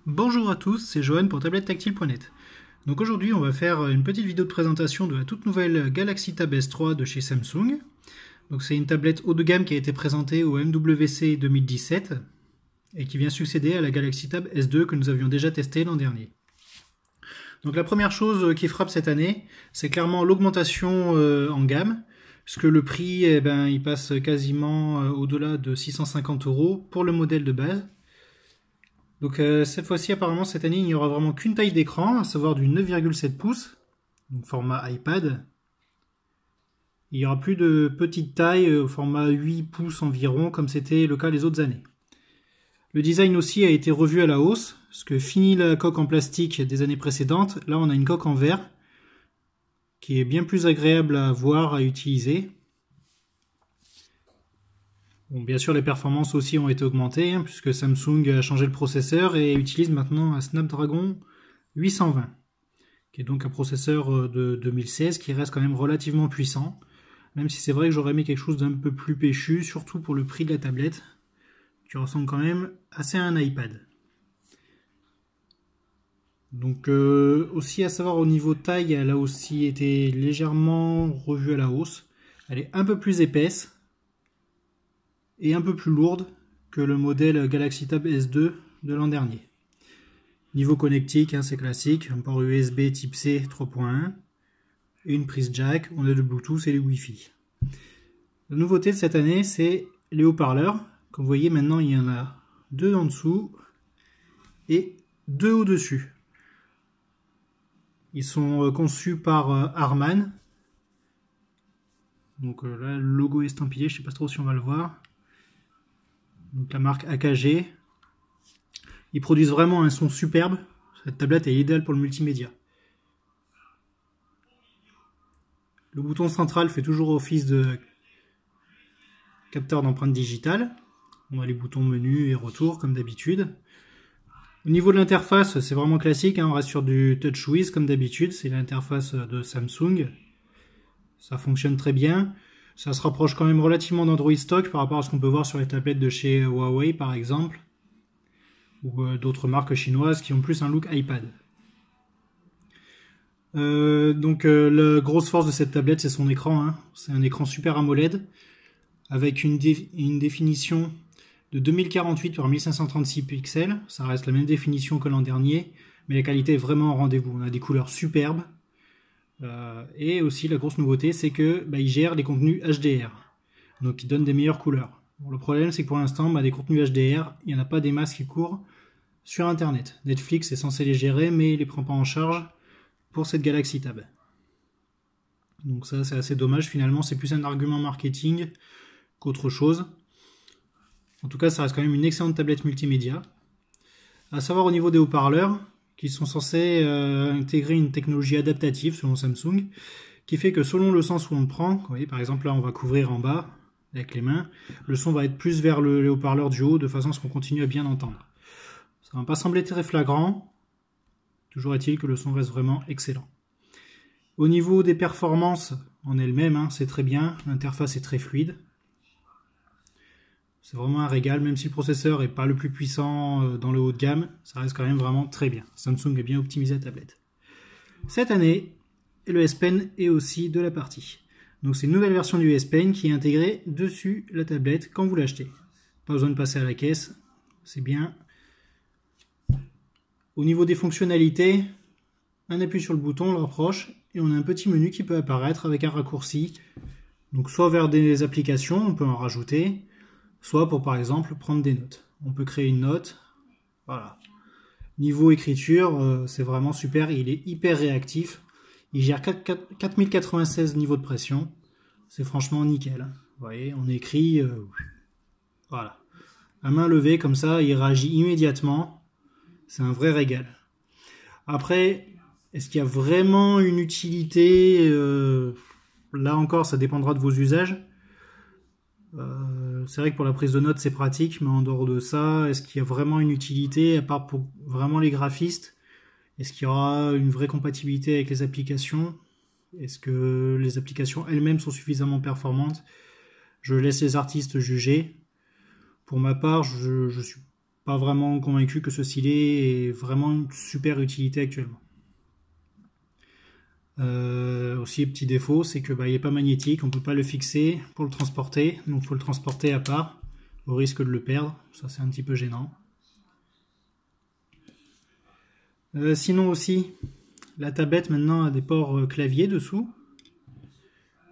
Bonjour à tous, c'est Johan pour tablettactile.net. Donc aujourd'hui on va faire une petite vidéo de présentation de la toute nouvelle Galaxy Tab S3 de chez Samsung. Donc c'est une tablette haut de gamme qui a été présentée au MWC 2017 et qui vient succéder à la Galaxy Tab S2 que nous avions déjà testée l'an dernier. Donc la première chose qui frappe cette année, c'est clairement l'augmentation en gamme, puisque le prix il passe quasiment au-delà de 650 € pour le modèle de base. Donc cette fois-ci, apparemment, cette année, il n'y aura vraiment qu'une taille d'écran, à savoir du 9,7 pouces, donc format iPad. Il n'y aura plus de petite taille au format 8 pouces environ, comme c'était le cas les autres années. Le design aussi a été revu à la hausse, parce que fini la coque en plastique des années précédentes, là on a une coque en verre, qui est bien plus agréable à voir, à utiliser. Bon, bien sûr, les performances aussi ont été augmentées, puisque Samsung a changé le processeur et utilise maintenant un Snapdragon 820, qui est donc un processeur de 2016 qui reste quand même relativement puissant, même si c'est vrai que j'aurais aimé quelque chose d'un peu plus péchu, surtout pour le prix de la tablette, qui ressemble quand même assez à un iPad. Donc aussi à savoir au niveau taille, elle a aussi été légèrement revue à la hausse. Elle est un peu plus épaisse et un peu plus lourde que le modèle Galaxy Tab S2 de l'an dernier. Niveau connectique, c'est classique, un port USB type C 3.1 et une prise jack, on a le Bluetooth et le Wi-Fi. La nouveauté de cette année, c'est les haut-parleurs. Comme vous voyez, maintenant il y en a deux en dessous et deux au-dessus. Ils sont conçus par Harman. Donc là, le logo est estampillé, je ne sais pas trop si on va le voir. Donc la marque AKG. Ils produisent vraiment un son superbe. Cette tablette est idéale pour le multimédia. Le bouton central fait toujours office de capteur d'empreinte digitale. On a les boutons menu et retour comme d'habitude. Au niveau de l'interface, c'est vraiment classique. On reste sur du TouchWiz comme d'habitude. C'est l'interface de Samsung. Ça fonctionne très bien. Ça se rapproche quand même relativement d'Android stock par rapport à ce qu'on peut voir sur les tablettes de chez Huawei par exemple, ou d'autres marques chinoises qui ont plus un look iPad. La grosse force de cette tablette, c'est son écran. C'est un écran Super AMOLED avec une définition de 2048 par 1536 pixels. Ça reste la même définition que l'an dernier, mais la qualité est vraiment au rendez-vous. On a des couleurs superbes. Et aussi la grosse nouveauté, c'est que il gère les contenus HDR, donc il donne des meilleures couleurs. Bon, le problème, c'est que pour l'instant, des contenus HDR, il n'y en a pas des masses qui courent sur Internet. Netflix est censé les gérer, mais il les prend pas en charge pour cette Galaxy Tab. Donc ça, c'est assez dommage. Finalement, c'est plus un argument marketing qu'autre chose. En tout cas, ça reste quand même une excellente tablette multimédia. À savoir au niveau des haut-parleurs, qui sont censés intégrer une technologie adaptative selon Samsung, qui fait que selon le sens où on le prend, vous voyez, par exemple là on va couvrir en bas avec les mains, le son va être plus vers le haut-parleur du haut, de façon à ce qu'on continue à bien entendre. Ça ne va pas sembler très flagrant, toujours est-il que le son reste vraiment excellent. Au niveau des performances en elles-mêmes, c'est très bien, l'interface est très fluide. C'est vraiment un régal, même si le processeur n'est pas le plus puissant dans le haut de gamme, ça reste quand même vraiment très bien. Samsung a bien optimisé la tablette. Cette année, le S Pen est aussi de la partie. Donc c'est une nouvelle version du S Pen qui est intégrée dessus la tablette quand vous l'achetez. Pas besoin de passer à la caisse, c'est bien. Au niveau des fonctionnalités, un appui sur le bouton, on le rapproche, et on a un petit menu qui peut apparaître avec un raccourci. Donc soit vers des applications, on peut en rajouter, soit pour par exemple prendre des notes. On peut créer une note, voilà. Niveau écriture, c'est vraiment super, il est hyper réactif. Il gère 4096 niveaux de pression, c'est franchement nickel. Vous voyez, on écrit, voilà. À main levée comme ça, il réagit immédiatement, c'est un vrai régal. Après, est-ce qu'il y a vraiment une utilité là encore, ça dépendra de vos usages. C'est vrai que pour la prise de notes c'est pratique, mais en dehors de ça, est-ce qu'il y a vraiment une utilité, à part pour vraiment les graphistes? Est-ce qu'il y aura une vraie compatibilité avec les applications? Est-ce que les applications elles-mêmes sont suffisamment performantes? Je laisse les artistes juger. Pour ma part, je suis pas vraiment convaincu que ce stylet ait vraiment une super utilité actuellement. Aussi, petit défaut, c'est que il n'est pas magnétique, on ne peut pas le fixer pour le transporter, donc il faut le transporter à part, au risque de le perdre, ça c'est un petit peu gênant. Sinon aussi, la tablette maintenant a des ports clavier dessous.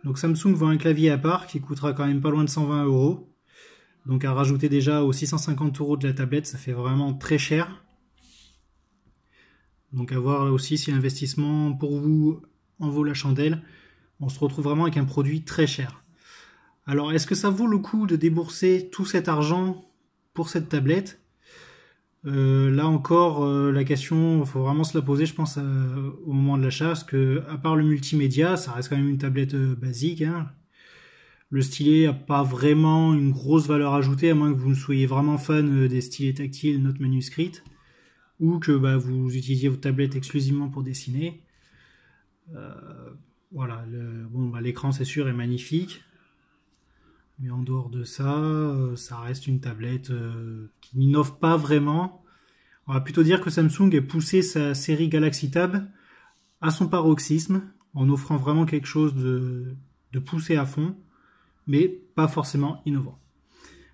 Donc Samsung vend un clavier à part qui coûtera quand même pas loin de 120 €. Donc à rajouter déjà aux 650 € de la tablette, ça fait vraiment très cher. Donc à voir là aussi si l'investissement pour vous en vaut la chandelle. On se retrouve vraiment avec un produit très cher. Alors est-ce que ça vaut le coup de débourser tout cet argent pour cette tablette? Là encore, la question, il faut vraiment se la poser, je pense, au moment de l'achat, parce que à part le multimédia, ça reste quand même une tablette basique, hein. Le stylet n'a pas vraiment une grosse valeur ajoutée, à moins que vous ne soyez vraiment fan des stylets tactiles, notes manuscrites, ou que vous utilisiez votre tablette exclusivement pour dessiner. Voilà, l'écran c'est sûr est magnifique, mais en dehors de ça, ça reste une tablette qui n'innove pas vraiment. On va plutôt dire que Samsung a poussé sa série Galaxy Tab à son paroxysme, en offrant vraiment quelque chose de poussé à fond, mais pas forcément innovant.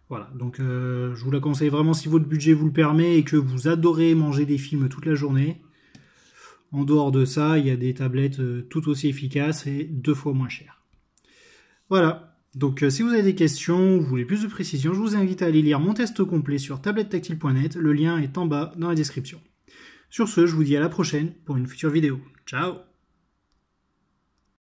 Voilà, donc je vous la conseille vraiment si votre budget vous le permet et que vous adorez manger des films toute la journée. En dehors de ça, il y a des tablettes tout aussi efficaces et 2 fois moins chères. Voilà, donc si vous avez des questions ou vous voulez plus de précision, je vous invite à aller lire mon test complet sur tablettectile.net. Le lien est en bas dans la description. Sur ce, je vous dis à la prochaine pour une future vidéo. Ciao!